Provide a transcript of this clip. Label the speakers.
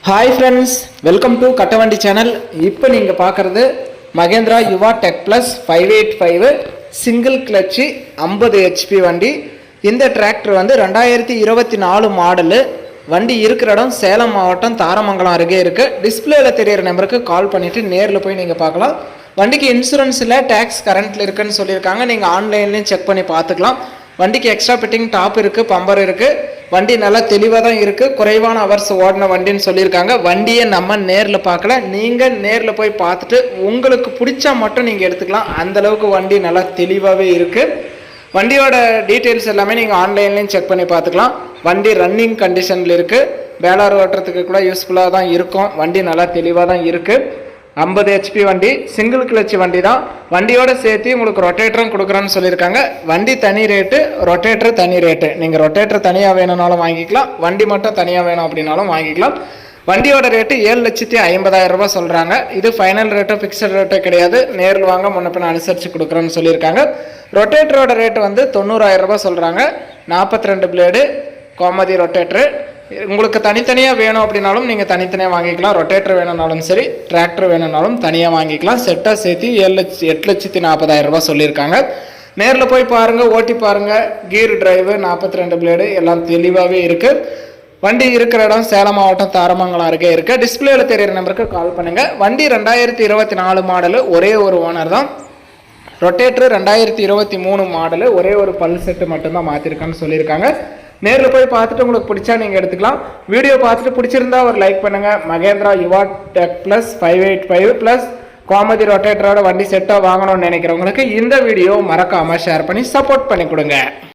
Speaker 1: Hi friends, welcome to Kattavandi channel. இப்போ நீங்கள் பார்க்குறது Mahindra Yuva tech plus 585 single clutch 50 HP வண்டி. இந்த டிராக்டர் வந்து 2024 மாடலு. வண்டி இருக்கிற இடம் சேலம் மாவட்டம் தாரமங்கலம் அருகே இருக்குது. டிஸ்பிளேல தெரியிற நம்பருக்கு கால் பண்ணிவிட்டு நேரில் போய் நீங்கள் பார்க்கலாம். வண்டிக்கு இன்சூரன்ஸ் இல்லை, டேக்ஸ் கரண்ட்டில் இருக்குன்னு சொல்லியிருக்காங்க. நீங்கள் ஆன்லைன்லேயும் செக் பண்ணி பார்த்துக்கலாம். வண்டிக்கு எக்ஸ்ட்ரா ஃபிட்டிங் டாப் இருக்குது, பம்பர் இருக்குது. வண்டி நல்லா தெளிவாக தான் இருக்குது. குறைவான ஹவர்ஸ் ஓடின வண்டின்னு சொல்லியிருக்காங்க. வண்டியை நம்ம நேரில் பார்க்கல, நீங்கள் நேரில் போய் பார்த்துட்டு உங்களுக்கு பிடிச்சா மட்டும் நீங்கள் எடுத்துக்கலாம். அந்தளவுக்கு வண்டி நல்லா தெளிவாகவே இருக்குது. வண்டியோட டீட்டெயில்ஸ் எல்லாமே நீங்கள் ஆன்லைன்லேயும் செக் பண்ணி பார்த்துக்கலாம். வண்டி ரன்னிங் கண்டிஷனில் இருக்குது. பேலார் ஓட்டுறதுக்கு கூட யூஸ்ஃபுல்லாக தான் இருக்கும். வண்டி நல்லா தெளிவாக தான் இருக்குது. 50 HP வண்டி, சிங்கிள் கிளச்சு வண்டி தான். வண்டியோட சேர்த்து உங்களுக்கு ரொட்டேட்டரும் கொடுக்குறேன்னு சொல்லியிருக்காங்க. வண்டி தனி ரேட்டு, ரொட்டேட்டர் தனி ரேட்டு. நீங்கள் ரொட்டேட்டர் தனியாக வேணும்னாலும் வாங்கிக்கலாம், வண்டி மட்டும் தனியாக வேணும் அப்படின்னாலும் வாங்கிக்கலாம். வண்டியோட ரேட்டு 7,50,000 ரூபாய் சொல்கிறாங்க. இது ஃபைனல் ரேட்டோ ஃபிக்ஸட் ரேட்டோ கிடையாது. நேரில் வாங்க, முன்ன பின்ன அனுசரித்து கொடுக்குறேன்னு சொல்லியிருக்காங்க. ரொட்டேட்டரோட ரேட்டு வந்து 90,000 ரூபாய் சொல்கிறாங்க. 42 பிளேடு கோமதி ரொட்டேட்டரு. உங்களுக்கு தனித்தனியாக வேணும் அப்படின்னாலும் நீங்கள் தனித்தனியாக வாங்கிக்கலாம். ரொட்டேட்டர் வேணும்னாலும் சரி, டிராக்டர் வேணும்னாலும் தனியாக வாங்கிக்கலாம். செட்டாக சேர்த்து 8,40,000 ரூபாய் சொல்லியிருக்காங்க. நேரில் போய் பாருங்கள், ஓட்டி பாருங்கள். கீர் டிரைவு, 42 பிளேடு எல்லாம் தெளிவாகவே இருக்குது. வண்டி இருக்கிற இடம் சேலம் மாவட்டம் தாரமங்கலம் அருகே இருக்குது. டிஸ்பிளேல தெரியிற நம்பருக்கு கால் பண்ணுங்கள். வண்டி 2024 மாடலு, ஒரே ஒரு ஓனர் தான். ரொட்டேட்டர் 2023 மாடலு, ஒரே ஒரு பல் செட்டு மட்டும்தான் மாற்றிருக்கான்னு சொல்லியிருக்காங்க. நேரில் போய் பார்த்துட்டு உங்களுக்கு பிடிச்சா நீங்கள் எடுத்துக்கலாம். வீடியோ பார்த்துட்டு பிடிச்சிருந்தா ஒரு லைக் பண்ணுங்கள். Mahindra Yuva tech plus 585 plus Gomathi ரொட்டேட்டரோட வண்டி செட்டாக வாங்கணும்னு நினைக்கிறவங்களுக்கு இந்த வீடியோ மறக்காமல் ஷேர் பண்ணி சப்போர்ட் பண்ணி கொடுங்க.